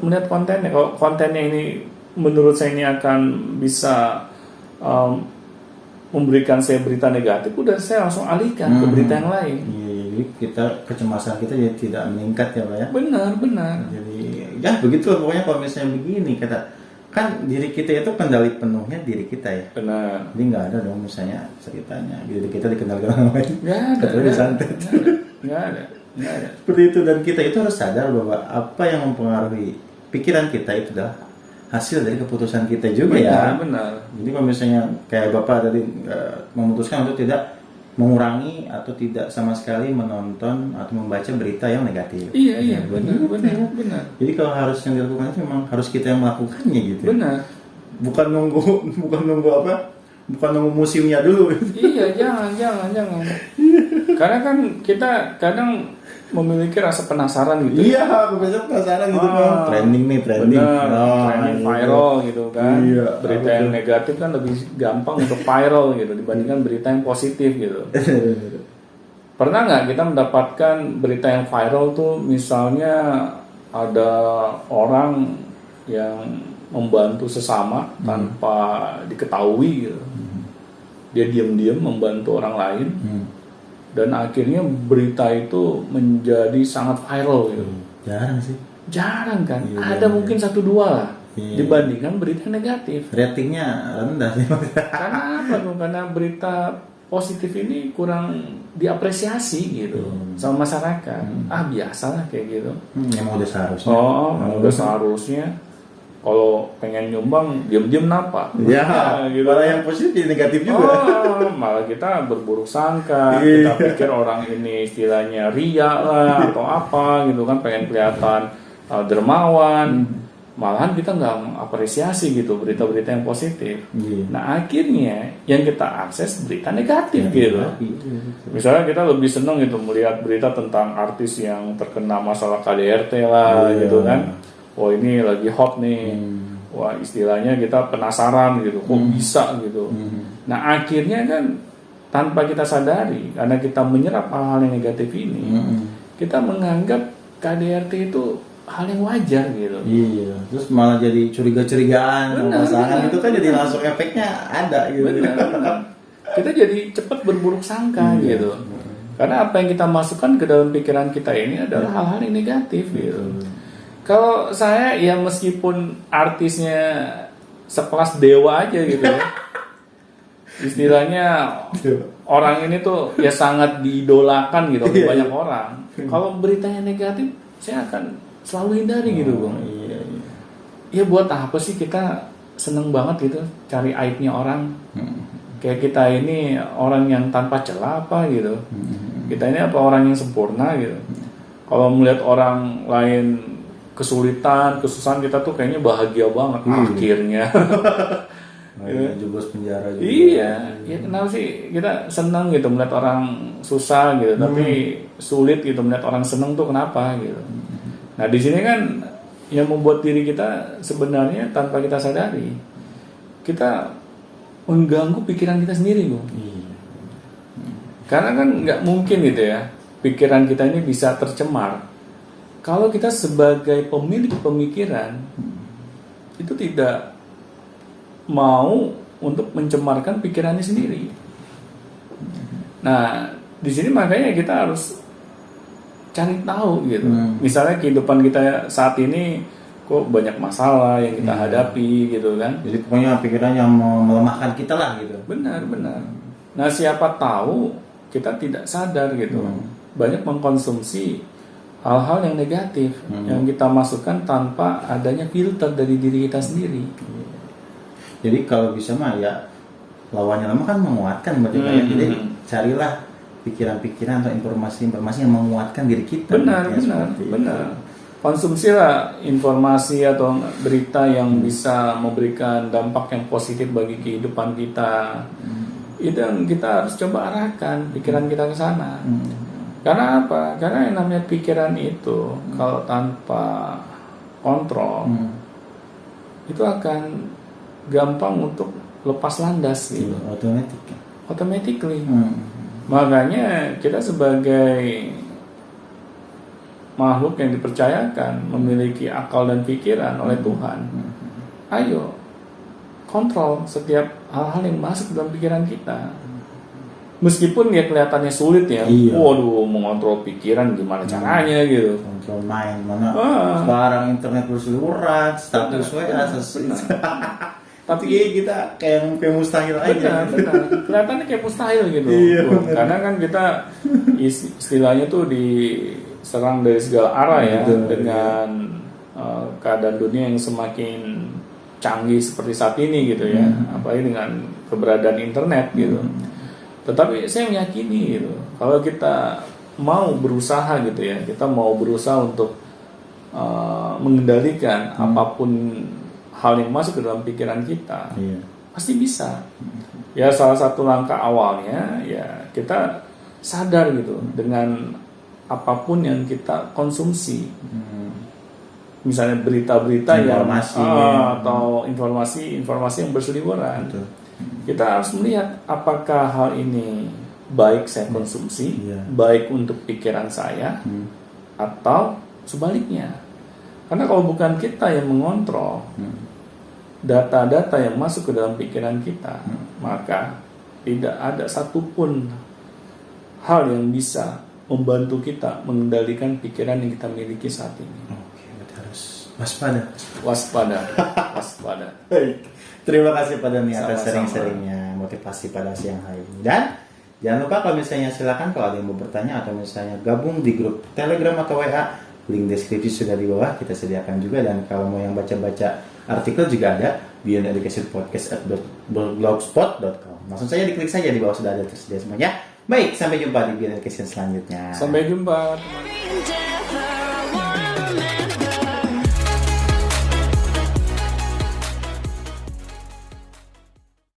melihat kontennya. Kalau kontennya ini menurut saya ini akan bisa memberikan saya berita negatif, udah saya langsung alihkan ke berita yang lain. Iya, jadi kecemasan kita jadi tidak meningkat ya Pak ya. Benar. Jadi ya begitu pokoknya kalau misalnya begini kan diri kita itu kendali penuhnya diri kita ya. Benar. Jadi nggak ada dong misalnya ceritanya diri kita dikendalikan orang lain. Nggak ada. Nggak ada. Seperti itu, dan kita itu harus sadar bahwa apa yang mempengaruhi pikiran kita itu adalah hasil dari keputusan kita juga. Benar. Jadi kalau misalnya kayak Bapak tadi memutuskan untuk tidak mengurangi atau tidak sama sekali menonton atau membaca berita yang negatif. Iya, benar. Jadi kalau harus yang dilakukan itu memang harus kita yang melakukannya gitu. Benar. Bukan nunggu apa? Bukan nunggu musimnya dulu. Iya, jangan. Karena kan kita kadang memiliki rasa penasaran gitu. Iya, biasanya penasaran gitu kan. Trending. Trending viral gitu kan. Iya, berita yang negatif kan lebih gampang untuk viral gitu dibandingkan berita yang positif gitu. Pernah nggak kita mendapatkan berita yang viral tuh, misalnya ada orang yang membantu sesama tanpa diketahui gitu. Dia diam-diam membantu orang lain. Dan akhirnya berita itu menjadi sangat viral gitu. Jarang kan? Iya, ada mungkin 1-2 lah. Dibandingkan berita negatif. Ratingnya rendah sih. Karena apa tuh? Karena berita positif ini kurang diapresiasi gitu sama masyarakat. Biasalah kayak gitu. Emang udah seharusnya. Udah seharusnya. Kalau pengen nyumbang, diam-diam napa? Ya, gitu. Malah yang positif negatif juga. Malah kita berburuk sangka. Kita pikir orang ini istilahnya ria lah atau apa gitu kan, pengen kelihatan dermawan. Malahan kita nggak apresiasi gitu berita-berita yang positif. Nah akhirnya yang kita akses berita negatif gitu. Misalnya kita lebih seneng gitu melihat berita tentang artis yang terkena masalah KDRT lah gitu kan. Wah ini lagi hot nih. Wah istilahnya kita penasaran gitu, kok bisa gitu. Nah akhirnya kan tanpa kita sadari, karena kita menyerap hal-hal yang negatif ini, kita menganggap KDRT itu hal yang wajar gitu. Iya, terus malah jadi curiga-curigaan sama pasangan itu kan jadi langsung efeknya ada gitu. Benar. Kita jadi cepat berburuk sangka gitu. Karena apa yang kita masukkan ke dalam pikiran kita ini adalah hal-hal yang negatif gitu. Kalau saya ya meskipun artisnya sekelas dewa aja gitu ya. Istilahnya orang ini tuh ya sangat diidolakan gitu oleh banyak orang. Kalau beritanya negatif, saya akan selalu hindari gitu, Bang. Ya buat apa sih kita seneng banget gitu cari aibnya orang. Kayak kita ini orang yang tanpa celah apa gitu. Kita ini apa orang yang sempurna gitu. Kalau melihat orang lain kesulitan, kesusahan, kita tuh kayaknya bahagia banget akhirnya. Jeblos penjara juga. Iya, ya kenapa sih kita senang gitu melihat orang susah gitu, tapi sulit gitu melihat orang senang tuh kenapa gitu. Nah di sini kan yang membuat diri kita sebenarnya tanpa kita sadari, kita mengganggu pikiran kita sendiri, Bu. Karena kan nggak mungkin gitu ya, pikiran kita ini bisa tercemar kalau kita sebagai pemilik pemikiran itu tidak mau untuk mencemarkan pikirannya sendiri. Nah, di sini makanya kita harus cari tahu gitu. Misalnya kehidupan kita saat ini kok banyak masalah yang kita hadapi gitu kan. Jadi pokoknya pikiran yang melemahkan kita lah gitu. Benar. Nah, siapa tahu kita tidak sadar gitu. Banyak mengkonsumsi hal-hal yang negatif yang kita masukkan tanpa adanya filter dari diri kita sendiri. Jadi kalau bisa mah ya lawannya lama kan menguatkan berarti Jadi carilah pikiran-pikiran atau informasi-informasi yang menguatkan diri kita. Benar. Konsumsilah informasi atau berita yang bisa memberikan dampak yang positif bagi kehidupan kita. Itu yang kita harus coba arahkan pikiran kita ke sana. Karena apa? Karena yang namanya pikiran itu kalau tanpa kontrol itu akan gampang untuk lepas landas gitu. Automatically. Makanya kita sebagai makhluk yang dipercayakan memiliki akal dan pikiran oleh Tuhan. Ayo kontrol setiap hal-hal yang masuk dalam pikiran kita. Meskipun dia kelihatannya sulit ya, Iya. waduh, mengontrol pikiran gimana caranya gitu. Kontrol main mana Ah. sekarang internet berseliweran, status WA, tapi kita kayak mustahil aja. Benar. Kelihatannya kayak mustahil gitu. Iya, Tuh, benar. karena kan kita istilahnya tuh diserang dari segala arah ya, Betul, dengan keadaan dunia yang semakin canggih seperti saat ini gitu ya, apalagi dengan keberadaan internet gitu. Tetapi saya meyakini gitu, kalau kita mau berusaha gitu ya, kita mau berusaha untuk mengendalikan apapun hal yang masuk ke dalam pikiran kita, Iya. pasti bisa. Ya salah satu langkah awalnya ya kita sadar gitu dengan apapun yang kita konsumsi. Misalnya berita-berita yang Informasi. atau informasi yang berseliweran. Betul. Kita harus melihat apakah hal ini baik saya konsumsi, Iya. baik untuk pikiran saya, atau sebaliknya. Karena kalau bukan kita yang mengontrol data-data yang masuk ke dalam pikiran kita, maka tidak ada satupun hal yang bisa membantu kita mengendalikan pikiran yang kita miliki saat ini. Oke, kita harus waspada. Waspada. Baik. Terima kasih pada Nia atas Sama-sama. sering-seringnya motivasi pada siang hari ini. Dan jangan lupa kalau misalnya silakan kalau ada yang mau bertanya atau misalnya gabung di grup Telegram atau WA, link deskripsi sudah di bawah kita sediakan juga. Dan kalau mau yang baca-baca artikel juga ada Beyond Education Podcast @blogspot.com. Langsung saja diklik saja di bawah sudah ada tersedia semuanya. Baik, sampai jumpa di Beyond Education selanjutnya. Sampai jumpa.